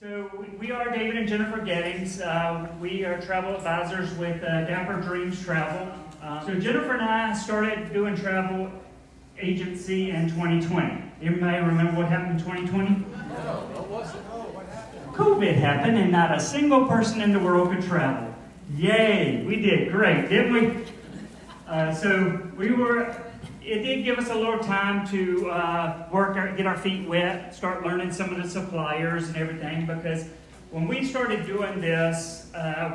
So we are David and Jennifer Gettings. We are travel advisors with Dapper Dreams Travel. So Jennifer and I started doing travel agency in 2020. Anybody remember what happened in 2020? No, what was it? Oh, what happened? COVID happened and not a single person in the world could travel. Yay, we did great, didn't we? It did give us a little time to get our feet wet, start learning some of the suppliers and everything, because when we started doing this,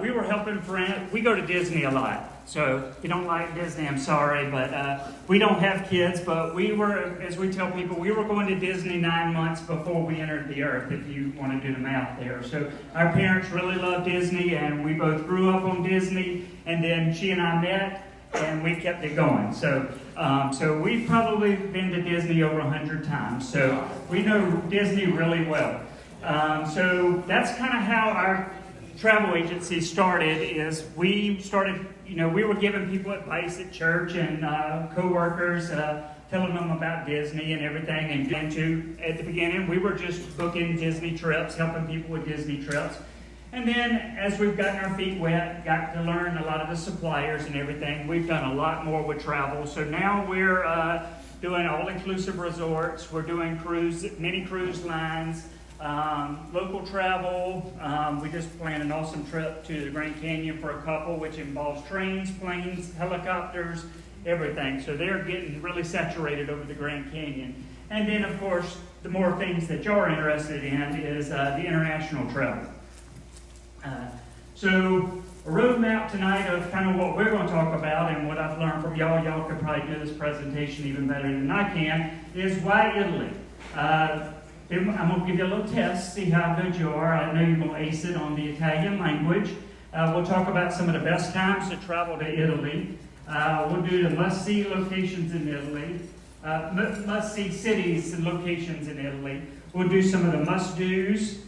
we were helping friends. We go to Disney a lot. So if you don't like Disney, I'm sorry, but we don't have kids, but we were, as we tell people, we were going to Disney 9 months before we entered the earth, if you want to do the math there. So our parents really love Disney, and we both grew up on Disney, and then she and I met, and we kept it going. So we've probably been to Disney over 100 times. So we know Disney really well. So that's kind of how our travel agency started. Is we started, we were giving people advice at church and co-workers, telling them about Disney and everything. And at the beginning, we were just booking Disney trips, helping people with Disney trips. And then, as we've gotten our feet wet, got to learn a lot of the suppliers and everything, we've done a lot more with travel. So now we're doing all-inclusive resorts. We're doing mini cruise lines, local travel. We just planned an awesome trip to the Grand Canyon for a couple, which involves trains, planes, helicopters, everything. So they're getting really saturated over the Grand Canyon. And then, of course, the more things that you're interested in is the international travel. So a roadmap tonight of kind of what we're going to talk about and what I've learned from y'all. Y'all could probably do this presentation even better than I can, is why Italy? I'm going to give you a little test, see how good you are. I know you're going to ace it on the Italian language. We'll talk about some of the best times to travel to Italy. We'll do the must-see locations in Italy, must-see cities and locations in Italy. We'll do some of the must-dos.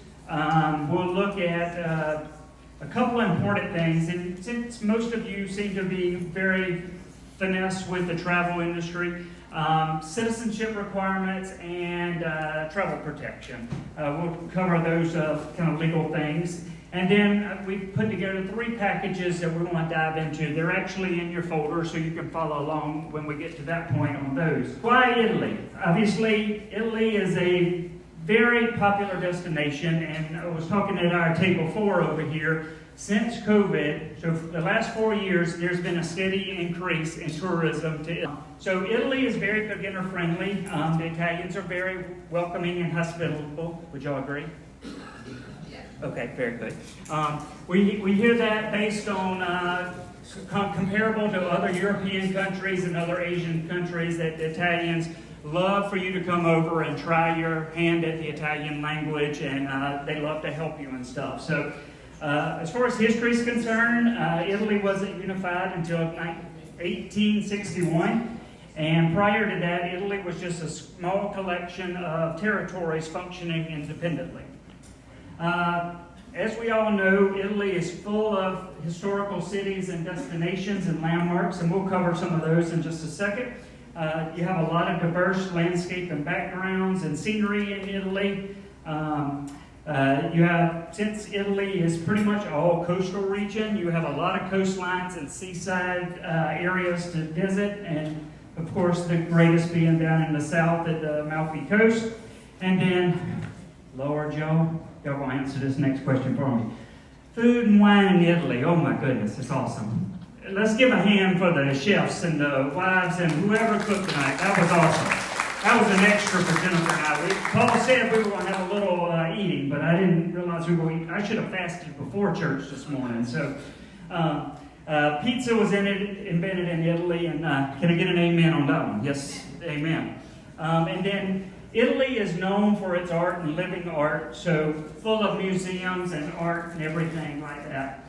We'll look at a couple important things, and since most of you seem to be very finesse with the travel industry, citizenship requirements and travel protection. We'll cover those kind of legal things. And then we've put together 3 packages that we're going to dive into. They're actually in your folder, so you can follow along when we get to that point on those. Why Italy? Obviously, Italy is a very popular destination, and I was talking at our table 4 over here. Since COVID, so for the last 4 years, there's been a steady increase in tourism to Italy. So Italy is very beginner friendly. The Italians are very welcoming and hospitable. Would y'all agree? Okay, very good. We hear that based on comparable to other European countries and other Asian countries, that the Italians love for you to come over and try your hand at the Italian language, and they love to help you and stuff. So as far as history is concerned, Italy wasn't unified until 1861. And prior to that, Italy was just a small collection of territories functioning independently. As we all know, Italy is full of historical cities and destinations and landmarks, and we'll cover some of those in just a second. You have a lot of diverse landscape and backgrounds and scenery in Italy. Since Italy is pretty much all coastal region, you have a lot of coastlines and seaside areas to visit, and of course the greatest being down in the south at the Amalfi Coast. And then, Lord, y'all gonna answer this next question for me. Food and wine in Italy. Oh my goodness, it's awesome. Let's give a hand for the chefs and the wives and whoever cooked tonight. That was awesome. That was an extra for Jennifer and I. Paul said we were going to have a little eating, but I didn't realize we were going to eat. I should have fasted before church this morning. So pizza was invented in Italy, and can I get an amen on that one? Yes, amen. And then Italy is known for its art and living art, so full of museums and art and everything like that.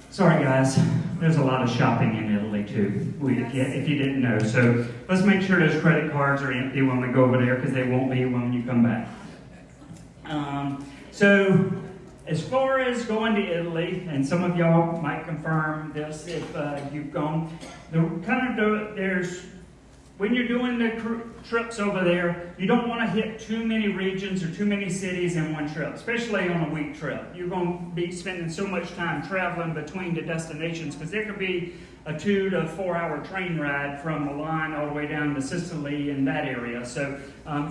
Sorry guys, there's a lot of shopping in Italy too, if you didn't know. So let's make sure those credit cards are empty when we go over there, because they won't be when you come back. So as far as going to Italy, and some of y'all might confirm this if you've gone, there's when you're doing the trips over there, you don't want to hit too many regions or too many cities in one trip, especially on a week trip. You're going to be spending so much time traveling between the destinations because there could be a 2 to 4 hour train ride from Milan all the way down to Sicily in that area. So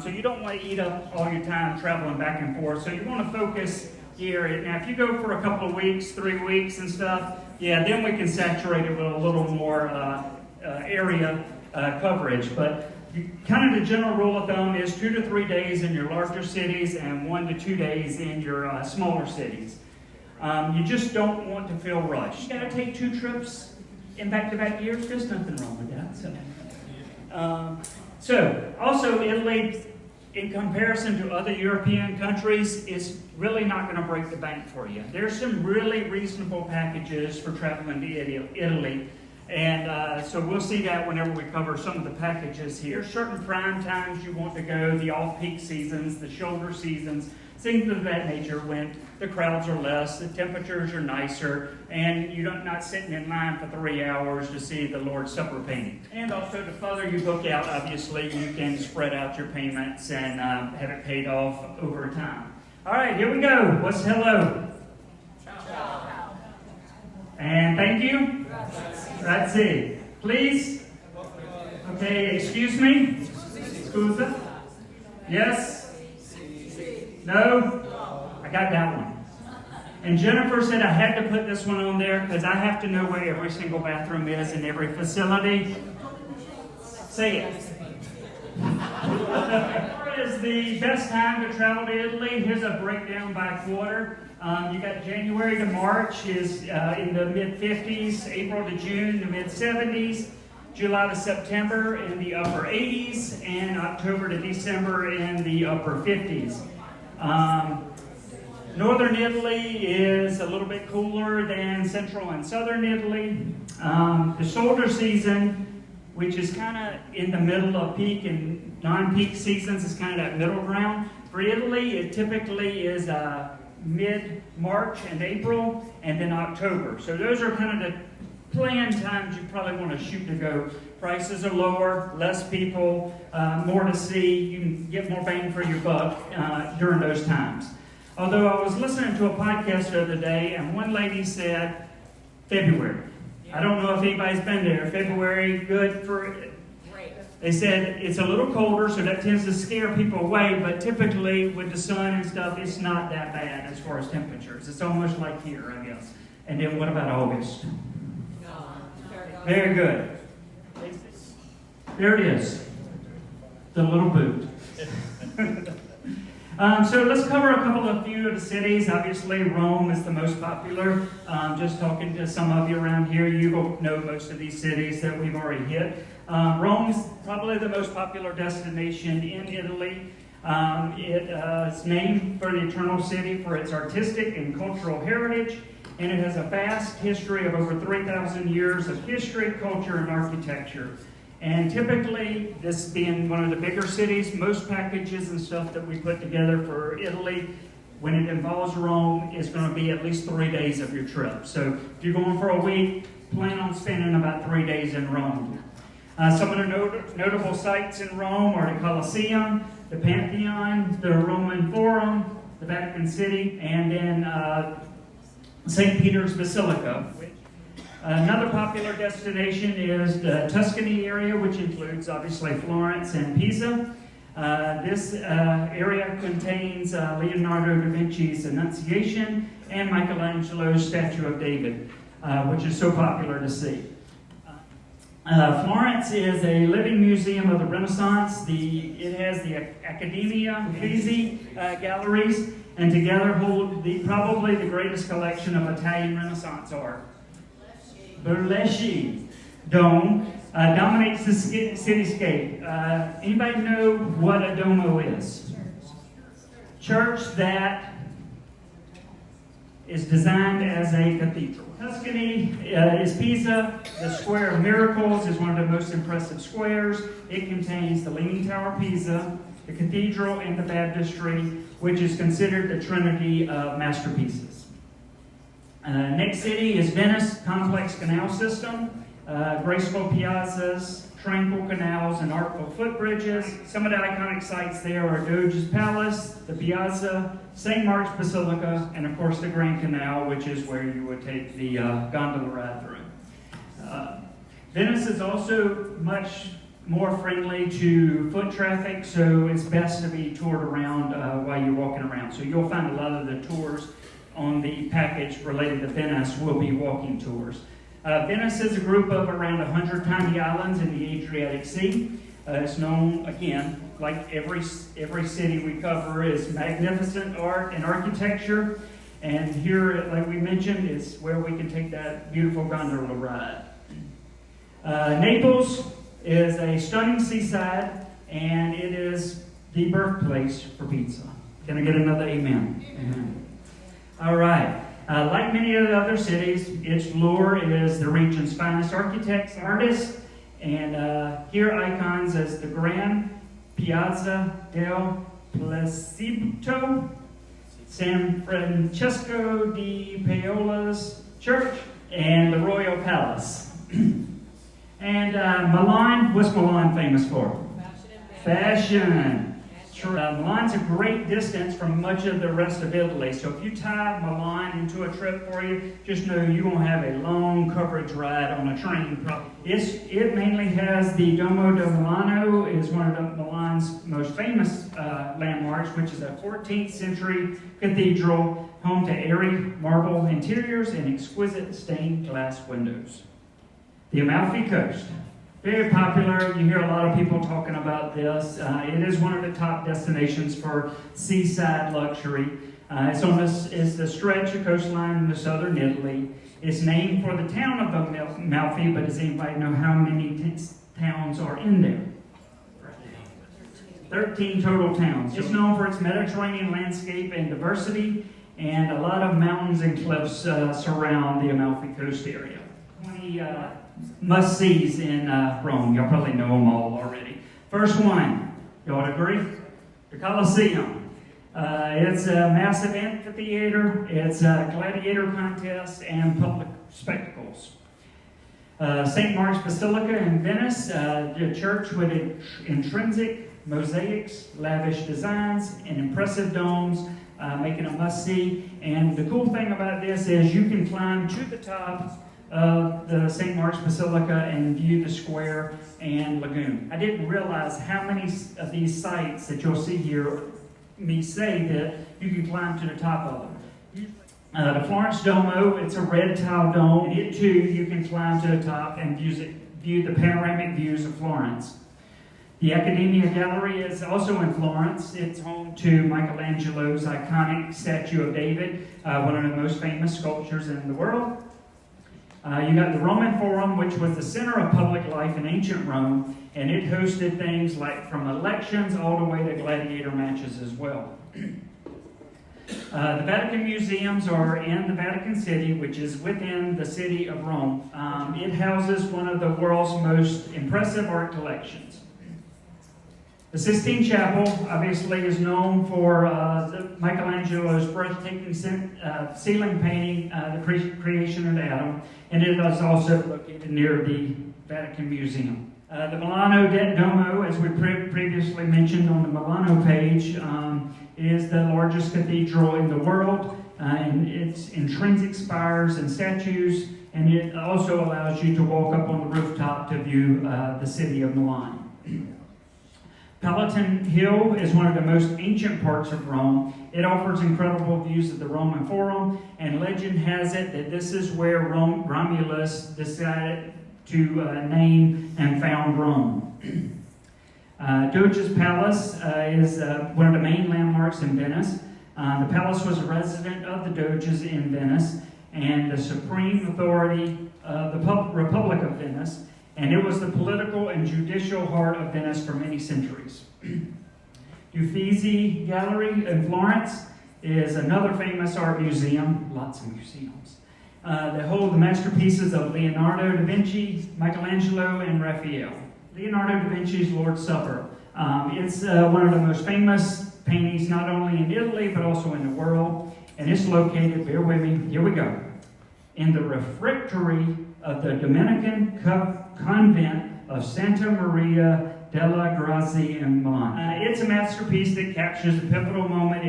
you don't want to eat up all your time traveling back and forth. So you want to focus here. Now, if you go for a couple of weeks, 3 weeks and stuff, yeah, then we can saturate it with a little more area coverage. But kind of the general rule of thumb is 2 to 3 days in your larger cities and 1 to 2 days in your smaller cities. You just don't want to feel rushed. You got to take 2 trips in back-to-back years. There's nothing wrong with that. So also Italy, in comparison to other European countries, is really not going to break the bank for you. There's some really reasonable packages for traveling to Italy. And so we'll see that whenever we cover some of the packages here. Certain prime times you want to go, the off-peak seasons, the shoulder seasons, things of that nature when the crowds are less, the temperatures are nicer, and you're not sitting in line for 3 hours to see the Lord's Supper painting. And also, the further you book out, obviously, you can spread out your payments and have it paid off over time. All right, here we go. What's hello? Ciao. And thank you. Grazie. Please. Okay, excuse me. Scusa. Yes. No? I got that one. And Jennifer said I had to put this one on there because I have to know where every single bathroom is in every facility. Say it. What is the best time to travel to Italy? Here's a breakdown by quarter. You got January to March is in the mid-50s, April to June, the mid-70s, July to September in the upper 80s, and October to December in the upper 50s. Northern Italy is a little bit cooler than central and southern Italy. The shoulder season, which is kind of in the middle of peak and non-peak seasons, is kind of that middle ground. For Italy, it typically is mid-March and April, and then October. So those are kind of the planned times you probably want to shoot to go. Prices are lower, less people, more to see. You can get more bang for your buck during those times. Although I was listening to a podcast the other day, and one lady said February. I don't know if anybody's been there. February, good for... They said it's a little colder, so that tends to scare people away, but typically with the sun and stuff, it's not that bad as far as temperatures. It's almost like here, I guess. And then what about August? Very good. There it is. The little boot. So let's cover a few of the cities. Obviously, Rome is the most popular. Just talking to some of you around here, you will know most of these cities that we've already hit. Rome is probably the most popular destination in Italy. It is named for the Eternal City for its artistic and cultural heritage, and it has a vast history of over 3,000 years of history, culture, and architecture. And typically, this being one of the bigger cities, most packages and stuff that we put together for Italy, when it involves Rome, is going to be at least 3 days of your trip. So if you're going for a week, plan on spending about 3 days in Rome. Some of the notable sites in Rome are the Colosseum, the Pantheon, the Roman Forum, the Vatican City, and then St. Peter's Basilica. Another popular destination is the Tuscany area, which includes obviously Florence and Pisa. This area contains Leonardo da Vinci's Annunciation and Michelangelo's Statue of David, which is so popular to see. Florence is a living museum of the Renaissance. It has the Accademia Uffizi galleries, and together hold probably the greatest collection of Italian Renaissance art. Burleschi Dome dominates the cityscape. Anybody know what a domo is? Church that is designed as a cathedral. Tuscany is Pisa. The Square of Miracles is one of the most impressive squares. It contains the Leaning Tower of Pisa, the cathedral, and the baptistry, which is considered the trinity of masterpieces. Next city is Venice, complex canal system, graceful piazzas, tranquil canals and artful footbridges. Some of the iconic sites there are Doge's Palace, the Piazza, St. Mark's Basilica, and of course the Grand Canal, which is where you would take the gondola ride through. Venice is also much more friendly to foot traffic, so it's best to be toured around while you're walking around. So you'll find a lot of the tours on the package related to Venice will be walking tours. Venice is a group of around 100 tiny islands in the Adriatic Sea. It's known, again, like every city we cover, is magnificent art and architecture. And here, like we mentioned, is where we can take that beautiful gondola ride. Naples is a stunning seaside, and it is the birthplace for pizza. Can I get another amen? Amen. All right. Like many of the other cities, its lure is the region's finest architects, artists, and here icons as the Grand Piazza del Plebiscito, San Francesco di Paola's Church, and the Royal Palace. And Milan, what's Milan famous for? Fashion. Milan's a great distance from much of the rest of Italy. So if you tie Milan into a trip for you, just know you won't have a long coverage ride on a train. Probably. It mainly has the Duomo di Milano, is one of Milan's most famous landmarks, which is a 14th century cathedral, home to airy marble interiors and exquisite stained glass windows. The Amalfi Coast. Very popular. You hear a lot of people talking about this. It is one of the top destinations for seaside luxury. It's the stretch of coastline in the southern Italy. It's named for the town of Amalfi, but does anybody know how many towns are in there? 13 total towns. It's known for its Mediterranean landscape and diversity, and a lot of mountains and cliffs surround the Amalfi Coast area. 20 must-sees in Rome. Y'all probably know them all already. First one, y'all agree? The Colosseum. It's a massive amphitheater. It's a gladiator contest and public spectacles. St. Mark's Basilica in Venice, a church with intrinsic mosaics, lavish designs, and impressive domes, making a must-see. And the cool thing about this is you can climb to the top of the St. Mark's Basilica and view the square and lagoon. I didn't realize how many of these sites that you'll see here me say that you can climb to the top of them. The Florence Duomo, it's a red tile dome. It too, you can climb to the top and view the panoramic views of Florence. The Accademia Gallery is also in Florence. It's home to Michelangelo's iconic statue of David, one of the most famous sculptures in the world. You got the Roman Forum, which was the center of public life in ancient Rome, and it hosted things like from elections all the way to gladiator matches as well. The Vatican Museums are in the Vatican City, which is within the city of Rome. It houses one of the world's most impressive art collections. The Sistine Chapel, obviously, is known for Michelangelo's breathtaking ceiling painting, the creation of Adam, and it is also located near the Vatican Museum. The Milano Duomo, as we previously mentioned on the Milano page, is the largest cathedral in the world, and its intrinsic spires and statues, and it also allows you to walk up on the rooftop to view the city of Milan. Palatine Hill is one of the most ancient parts of Rome. It offers incredible views of the Roman Forum, and legend has it that this is where Romulus decided to name and found Rome. Doge's Palace is one of the main landmarks in Venice. The palace was a resident of the Doges in Venice and the supreme authority of the Republic of Venice, and it was the political and judicial heart of Venice for many centuries. Uffizi Gallery in Florence is another famous art museum, lots of museums, that hold the masterpieces of Leonardo da Vinci, Michelangelo, and Raphael. Leonardo da Vinci's Lord's Supper. It's one of the most famous paintings not only in Italy but also in the world, and it's located, bear with me, here we go, in the refectory of the Dominican convent of Santa Maria della Grazia in Milan. It's a masterpiece that captures a pivotal moment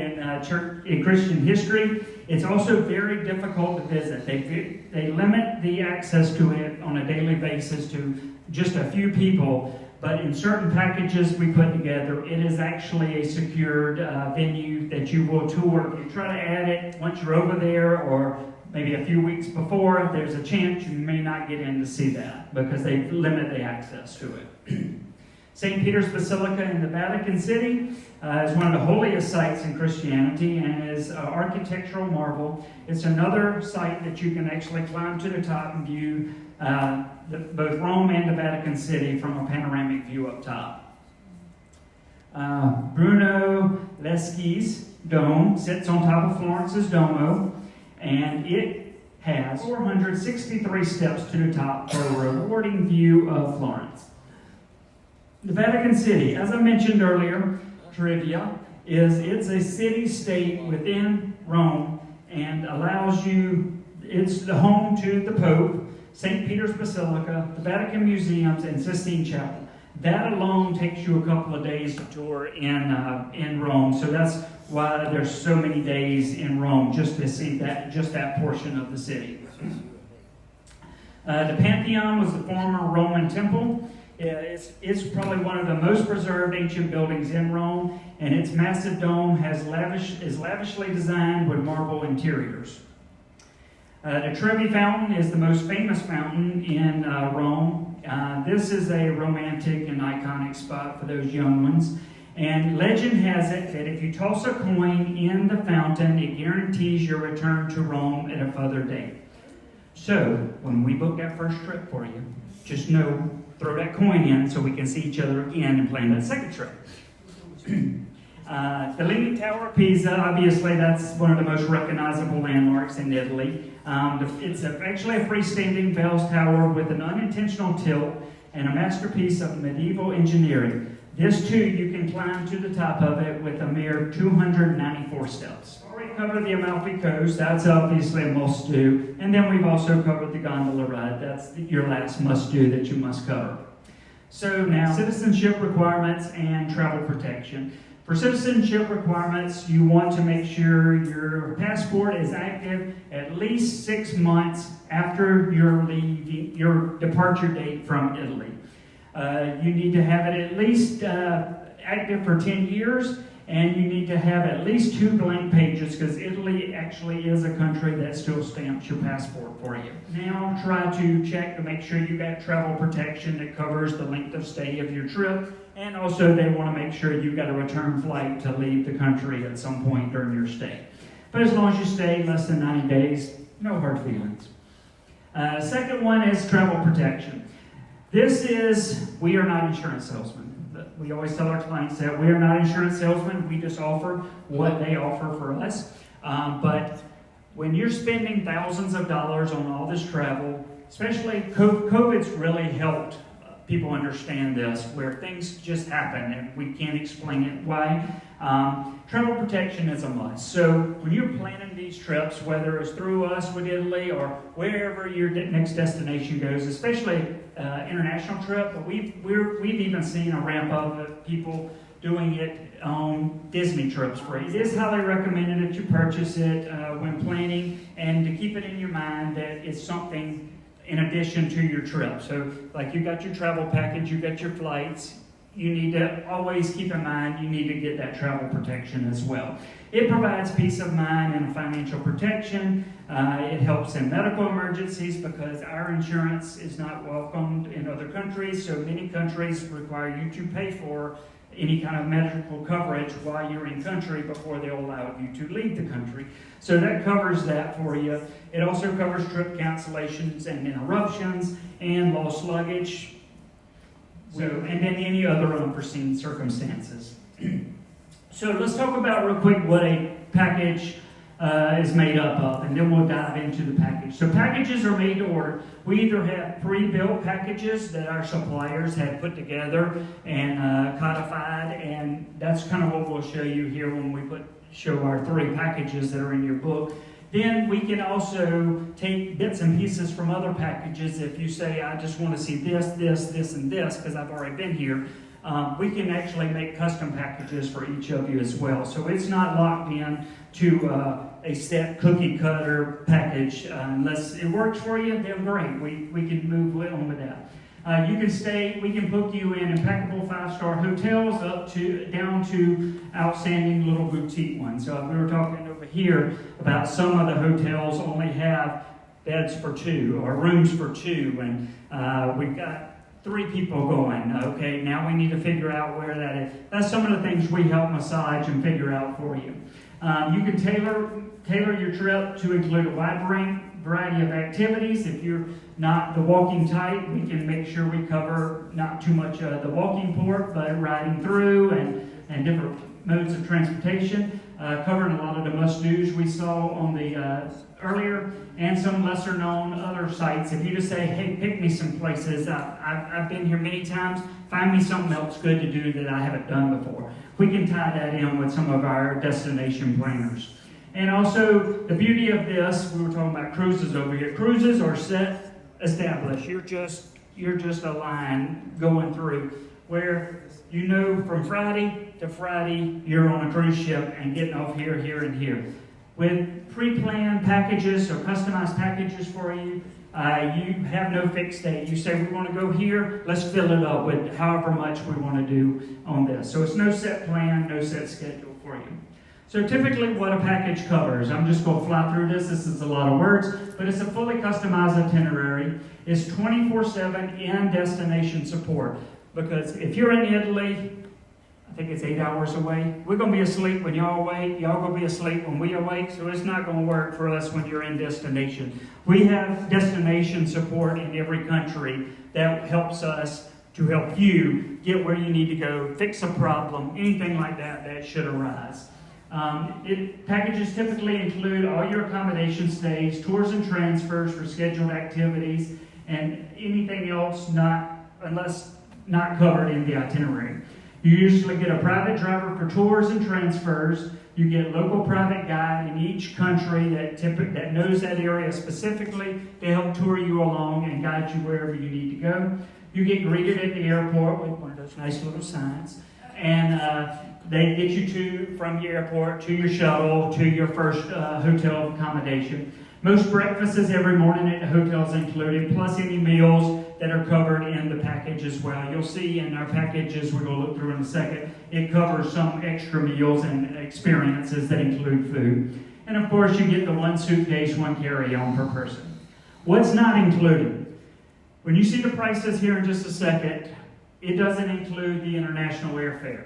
in Christian history. It's also very difficult to visit. They limit the access to it on a daily basis to just a few people, but in certain packages we put together, it is actually a secured venue that you will tour. You try to add it once you're over there, or maybe a few weeks before, there's a chance you may not get in to see that because they limit the access to it. St. Peter's Basilica in the Vatican City is one of the holiest sites in Christianity and is an architectural marvel. It's another site that you can actually climb to the top and view both Rome and the Vatican City from a panoramic view up top. Bruno Leschi's dome sits on top of Florence's Duomo, and it has 463 steps to the top for a rewarding view of Florence. The Vatican City, as I mentioned earlier, trivia, it's a city-state within Rome and allows you, it's the home to the Pope, St. Peter's Basilica, the Vatican Museums, and Sistine Chapel. That alone takes you a couple of days to tour in Rome, so that's why there's so many days in Rome, just to see that portion of the city. The Pantheon was the former Roman temple. It's probably one of the most preserved ancient buildings in Rome, and its massive dome is lavishly designed with marble interiors. The Trevi Fountain is the most famous fountain in Rome. This is a romantic and iconic spot for those young ones. And legend has it that if you toss a coin in the fountain, it guarantees your return to Rome at a further date. So, when we book that first trip for you, just know, throw that coin in so we can see each other again and plan that second trip. The Leaning Tower of Pisa, obviously that's one of the most recognizable landmarks in Italy. It's actually a freestanding bells tower with an unintentional tilt and a masterpiece of medieval engineering. This too, you can climb to the top of it with a mere 294 steps. Already covered the Amalfi Coast, that's obviously a must-do. And then we've also covered the gondola ride, that's your last must-do that you must cover. So now, citizenship requirements and travel protection. For citizenship requirements, you want to make sure your passport is active at least 6 months after your departure date from Italy. You need to have it at least active for 10 years, and you need to have at least 2 blank pages because Italy actually is a country that still stamps your passport for you. Now try to check to make sure you got travel protection that covers the length of stay of your trip, and also they want to make sure you got a return flight to leave the country at some point during your stay. But as long as you stay less than 90 days, no hard feelings. Second one is travel protection. This is, we are not insurance salesmen. We always tell our clients that we are not insurance salesmen. We just offer what they offer for us. But when you're spending thousands of dollars on all this travel, especially COVID's really helped people understand this, where things just happen and we can't explain it why. Travel protection is a must. So when you're planning these trips, whether it's through us with Italy or wherever your next destination goes, especially international trip, but we've even seen a ramp up of people doing it on Disney trips free. It is highly recommended that you purchase it when planning, and to keep it in your mind that it's something in addition to your trip. So like you got your travel package, you got your flights, you need to always keep in mind you need to get that travel protection as well. It provides peace of mind and financial protection. It helps in medical emergencies because our insurance is not welcomed in other countries, so many countries require you to pay for any kind of medical coverage while you're in country before they'll allow you to leave the country. So that covers that for you. It also covers trip cancellations and interruptions and lost luggage. And then any other unforeseen circumstances. So let's talk about real quick what a package is made up of, and then we'll dive into the package. So packages are made to order. We either have pre-built packages that our suppliers have put together and codified, and that's kind of what we'll show you here when we show our 3 packages that are in your book. Then we can also take bits and pieces from other packages. If you say, I just want to see this, this, this, and this, because I've already been here, we can actually make custom packages for each of you as well. So it's not locked in to a set cookie cutter package. Unless it works for you, then great. We can move on with that. You can stay, we can book you in impeccable 5-star hotels down to outstanding little boutique ones. So we were talking over here about some of the hotels only have beds for 2 or rooms for 2, and we've got 3 people going. Okay, now we need to figure out where that is. That's some of the things we help massage and figure out for you. You can tailor your trip to include a wide variety of activities. If you're not the walking type, we can make sure we cover not too much of the walking part, but riding through and different modes of transportation. Covering a lot of the must-dos we saw on the earlier, and some lesser-known other sites. If you just say, hey, pick me some places, I've been here many times, find me something else good to do that I haven't done before. We can tie that in with some of our destination planners. And also, the beauty of this, we were talking about cruises over here. Cruises are set, established. You're just a line going through where you know from Friday to Friday you're on a cruise ship and getting off here, here, and here. With pre-planned packages or customized packages for you, you have no fixed date. You say, we want to go here, let's fill it up with however much we want to do on this. So it's no set plan, no set schedule for you. So typically what a package covers, I'm just going to fly through this. This is a lot of words, but it's a fully customized itinerary. It's 24/7 in-destination support. Because if you're in Italy, I think it's 8 hours away. We're going to be asleep when y'all awake. Y'all going to be asleep when we awake. So it's not going to work for us when you're in destination. We have destination support in every country that helps us to help you get where you need to go, fix a problem, anything like that should arise. Packages typically include all your accommodation stays, tours and transfers for scheduled activities, and anything else unless not covered in the itinerary. You usually get a private driver for tours and transfers. You get a local private guide in each country that knows that area specifically to help tour you along and guide you wherever you need to go. You get greeted at the airport with one of those nice little signs, and they get you from your airport to your shuttle to your first hotel accommodation. Most breakfasts every morning at the hotel is included, plus any meals that are covered in the package as well. You'll see in our packages, we're going to look through in a second, it covers some extra meals and experiences that include food. And of course, you get the 1 suitcase, 1 carry-on per person. What's not included? When you see the prices here in just a second, it doesn't include the international airfare.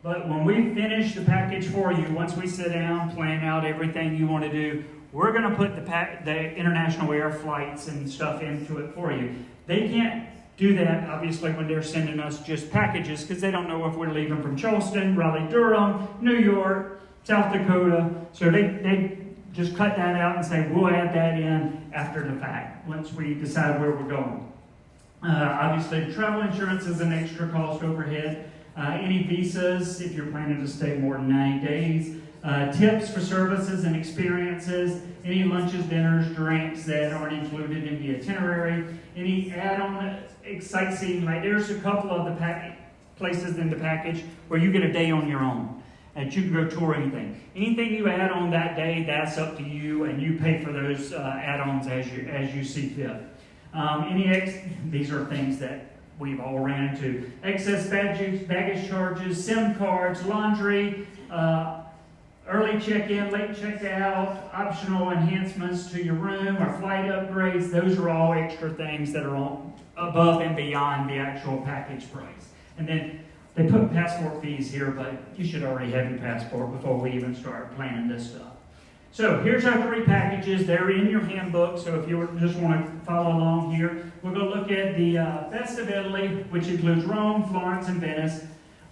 But when we finish the package for you, once we sit down, plan out everything you want to do, we're going to put the international air flights and stuff into it for you. They can't do that, obviously, when they're sending us just packages, because they don't know if we're leaving from Charleston, Raleigh-Durham, New York, South Dakota. So they just cut that out and say, we'll add that in after the fact, once we decide where we're going. Obviously, travel insurance is an extra cost overhead. Any visas, if you're planning to stay more than 90 days. Tips for services and experiences, any lunches, dinners, drinks that aren't included in the itinerary, any add-on sightseeing, like there's a couple of the places in the package where you get a day on your own, and you can go tour anything. Anything you add on that day, that's up to you, and you pay for those add-ons as you see fit. These are things that we've all ran into. Excess baggage charges, SIM cards, laundry, early check-in, late check-out, optional enhancements to your room or flight upgrades. Those are all extra things that are above and beyond the actual package price. And then they put passport fees here, but you should already have your passport before we even start planning this stuff. So here's our 3 packages. They're in your handbook, so if you just want to follow along here, we're going to look at the Best of Italy, which includes Rome, Florence, and Venice.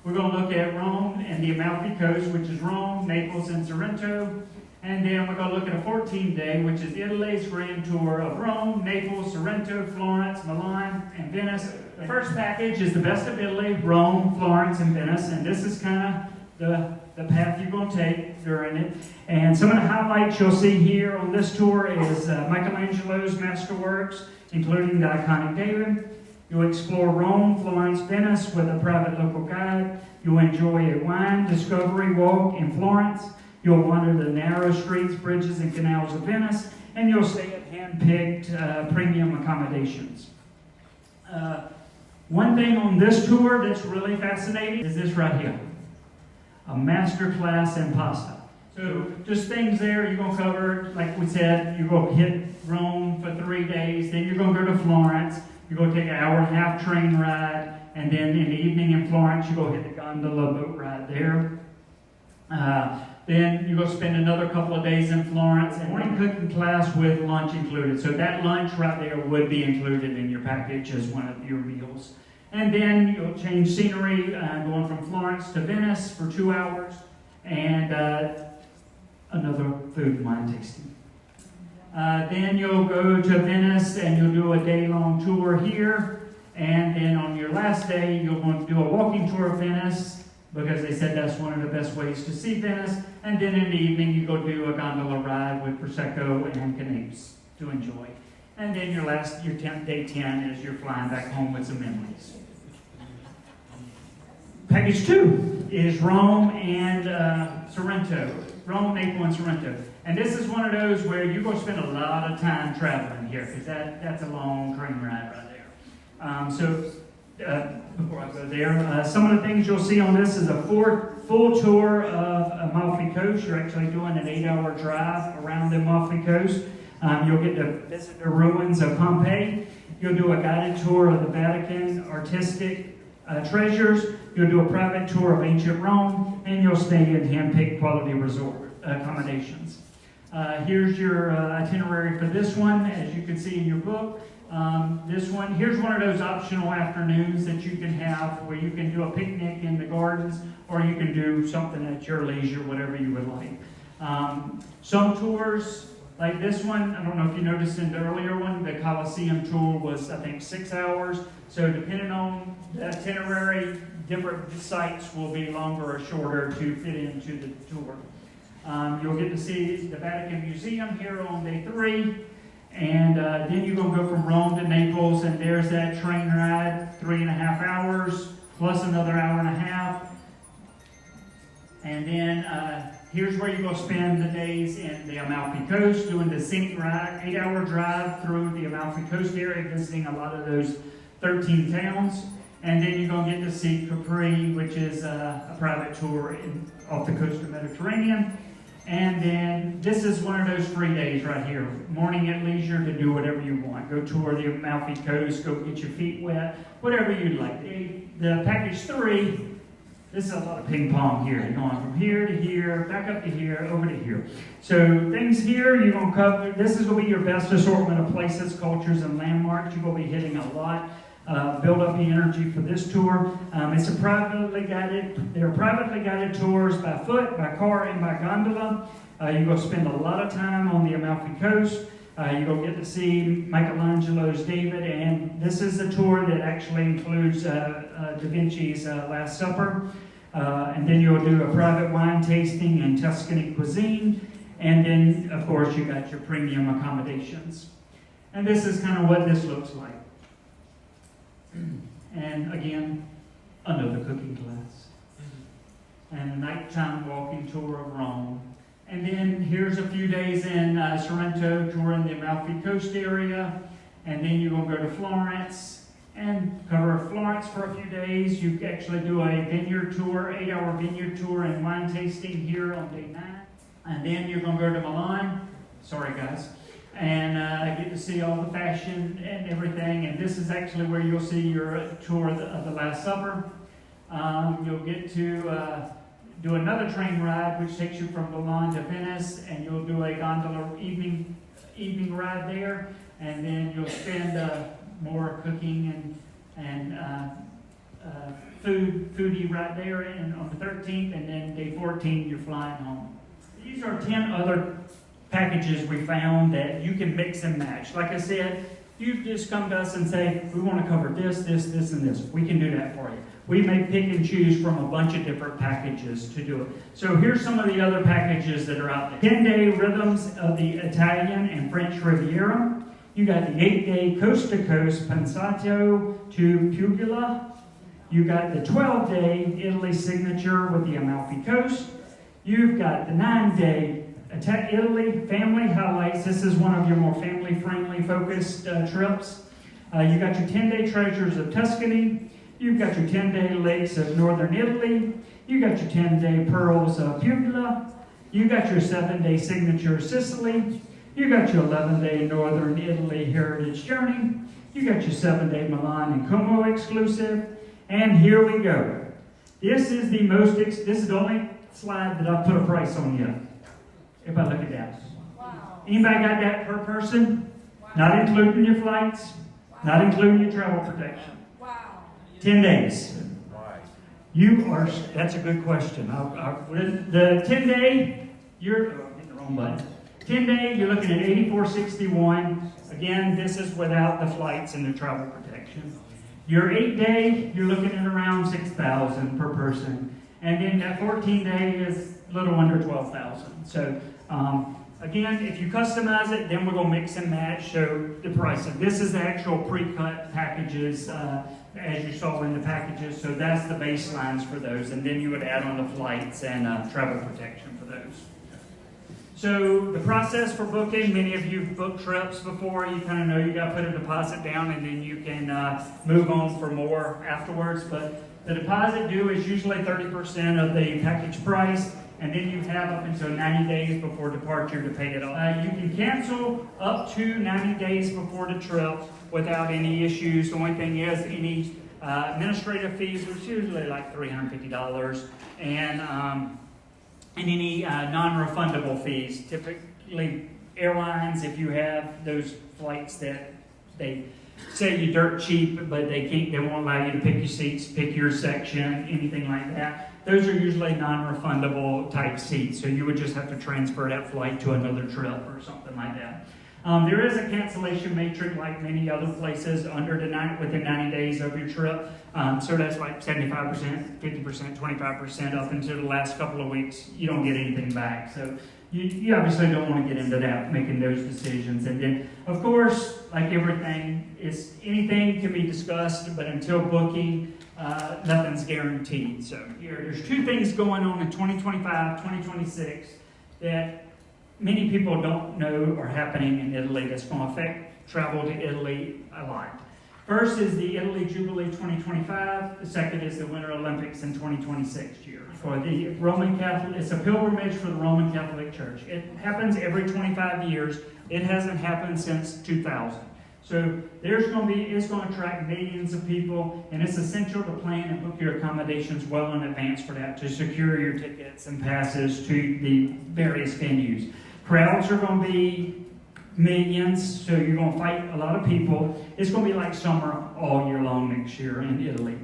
We're going to look at Rome and the Amalfi Coast, which is Rome, Naples, and Sorrento. And then we're going to look at a 14-day, which is Italy's grand tour of Rome, Naples, Sorrento, Florence, Milan, and Venice. The first package is the Best of Italy, Rome, Florence, and Venice. And this is kind of the path you're going to take during it. And some of the highlights you'll see here on this tour is Michelangelo's masterworks, including the iconic David. You'll explore Rome, Florence, Venice with a private local guide. You'll enjoy a wine discovery walk in Florence. You'll wander the narrow streets, bridges, and canals of Venice. And you'll stay at hand-picked premium accommodations. One thing on this tour that's really fascinating is this right here. A master class in pasta. So just things there you're going to cover, like we said, you're going to hit Rome for 3 days, then you're going to go to Florence. You're going to take an hour-and-a-half train ride, and then in the evening in Florence, you're going to hit the gondola boat ride there. Then you're going to spend another couple of days in Florence, and morning cooking class with lunch included. So that lunch right there would be included in your package as one of your meals. And then you'll change scenery, going from Florence to Venice for 2 hours, and another food and wine tasting. Then you'll go to Venice and you'll do a day-long tour here. And then on your last day, you're going to do a walking tour of Venice because they said that's one of the best ways to see Venice. And then in the evening, you go do a gondola ride with Prosecco and canapes to enjoy. And then your day 10 is you're flying back home with some memories. Package 2 is Rome and Sorrento. Rome, Naples, and Sorrento. And this is one of those where you're going to spend a lot of time traveling here because that's a long train ride right there. Before I go there, some of the things you'll see on this is a full tour of Amalfi Coast. You're actually doing an 8-hour drive around the Amalfi Coast. You'll get to visit the ruins of Pompeii. You'll do a guided tour of the Vatican artistic treasures. You'll do a private tour of ancient Rome, and you'll stay in hand-picked quality resort accommodations. Here's your itinerary for this one, as you can see in your book. Here's one of those optional afternoons that you can have where you can do a picnic in the gardens, or you can do something at your leisure, whatever you would like. Some tours, like this one, I don't know if you noticed in the earlier one, the Colosseum tour was, I think, 6 hours. So depending on the itinerary, different sites will be longer or shorter to fit into the tour. You'll get to see the Vatican Museum here on day 3. And then you're going to go from Rome to Naples, and there's that train ride, 3.5 hours, plus another hour and a half. And then here's where you're going to spend the days in the Amalfi Coast, doing the scenic ride, 8-hour drive through the Amalfi Coast area, visiting a lot of those 13 towns. And then you're going to get to see Capri, which is a private tour off the coast of the Mediterranean. And then this is one of those 3 days right here. Morning at leisure to do whatever you want. Go tour the Amalfi Coast, go get your feet wet, whatever you'd like. The package 3, this is a lot of ping pong here. You're going from here to here, back up to here, over to here. So things here you're going to cover. This is going to be your best assortment of places, cultures, and landmarks. You're going to be hitting a lot. Build up the energy for this tour. It's a privately guided tours by foot, by car, and by gondola. You're going to spend a lot of time on the Amalfi Coast. You're going to get to see Michelangelo's David, and this is a tour that actually includes Da Vinci's Last Supper. And then you'll do a private wine tasting and Tuscany cuisine. And then, of course, you got your premium accommodations. And this is kind of what this looks like. And again, another cooking class. And a nighttime walking tour of Rome. And then here's a few days in Sorrento, touring the Amalfi Coast area. And then you're going to go to Florence and cover Florence for a few days. You actually do a vineyard tour, 8-hour vineyard tour and wine tasting here on day 9. And then you're going to go to Milan. Sorry, guys. And get to see all the fashion and everything. And this is actually where you'll see your tour of the Last Supper. You'll get to do another train ride, which takes you from Milan to Venice, and you'll do a gondola evening ride there. And then you'll spend more cooking and foodie right there on the 13th, and then day 14 you're flying home. These are 10 other packages we found that you can mix and match. Like I said, you just come to us and say, we want to cover this, this, this, and this. We can do that for you. we may pick and choose from a bunch of different packages to do it. So here's some of the other packages that are out there. 10-day Rhythms of the Italian and French Riviera. You got the 8-day Coast to Coast Pensato to Puglia. You got the 12-day Italy Signature with the Amalfi Coast. You've got the 9-day Italy Family Highlights. This is one of your more family-friendly focused trips. You got your 10-day Treasures of Tuscany. You've got your 10-day Lakes of Northern Italy. You got your 10-day Pearls of Puglia. You got your 7-day Signature Sicily. You got your 11-day Northern Italy Heritage Journey. You got your 7-day Milan and Como exclusive. And here we go. This is the only slide that I've put a price on yet. Everybody look at that. Wow. Anybody got that per person? Wow. Not including your flights, not including your travel protection. Wow. 10 days. Why? That's a good question. The 10-day, you're hitting the wrong button. 10-day, you're looking at $84.61. Again, this is without the flights and the travel protection. Your 8-day, you're looking at around $6,000 per person. And then that 14-day is a little under $12,000. So, again, if you customize it, then we're going to mix and match, show the pricing. This is the actual pre-cut packages, as you saw in the packages. So that's the baselines for those. And then you would add on the flights and travel protection for those. So the process for booking, many of you have booked trips before. You kind of know you got to put a deposit down and then you can move on for more afterwards. But the deposit due is usually 30% of the package price. And then you have up until 90 days before departure to pay it off. You can cancel up to 90 days before the trip without any issues. The only thing is any administrative fees, which is usually like $350, and any non-refundable fees. Typically, airlines, if you have those flights that they say you're dirt cheap, but they won't allow you to pick your seats, pick your section, anything like that. Those are usually non-refundable type seats, so you would just have to transfer that flight to another trip or something like that. There is a cancellation matrix like many other places within 90 days of your trip. So that's like 75%, 50%, 25% up until the last couple of weeks. You don't get anything back. So you obviously don't want to get into that, making those decisions. And then, of course, like everything, anything can be discussed, but until booking, nothing's guaranteed. So there's two things going on in 2025, 2026 that many people don't know are happening in Italy that's going to affect travel to Italy a lot. First is the Italy Jubilee 2025. The second is the Winter Olympics in 2026 year. For the Roman Catholic, it's a pilgrimage for the Roman Catholic Church. It happens every 25 years. It hasn't happened since 2000. So it's going to attract millions of people, and it's essential to plan and book your accommodations well in advance for that, to secure your tickets and passes to the various venues. Crowds are going to be millions, so you're going to fight a lot of people. It's going to be like summer all year long next year in Italy.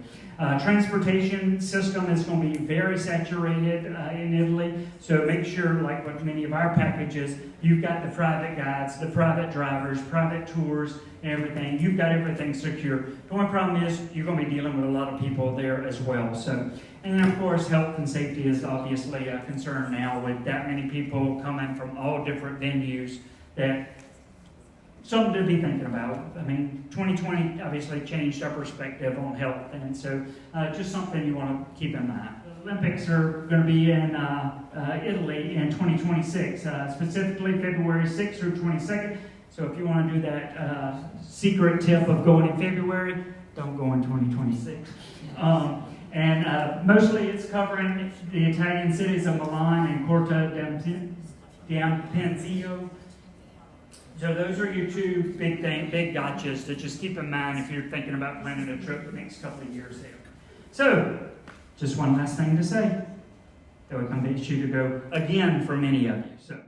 Transportation system is going to be very saturated in Italy, so make sure, like with many of our packages, you've got the private guides, the private drivers, private tours, and everything. You've got everything secure. The only problem is you're going to be dealing with a lot of people there as well. So, and then of course, health and safety is obviously a concern now with that many people coming from all different venues. That something to be thinking about. I mean, 2020 obviously changed our perspective on health, and so just something you want to keep in mind. The Olympics are going to be in Italy in 2026, specifically February 6th through 22nd. So if you want to do that secret tip of going in February, don't go in 2026. Mostly it's covering the Italian cities of Milan and Corte d'Ampezzo. So those are your two big gotchas to just keep in mind if you're thinking about planning a trip the next couple of years there. So, just one last thing to say that would convince you to go again for many of you. So.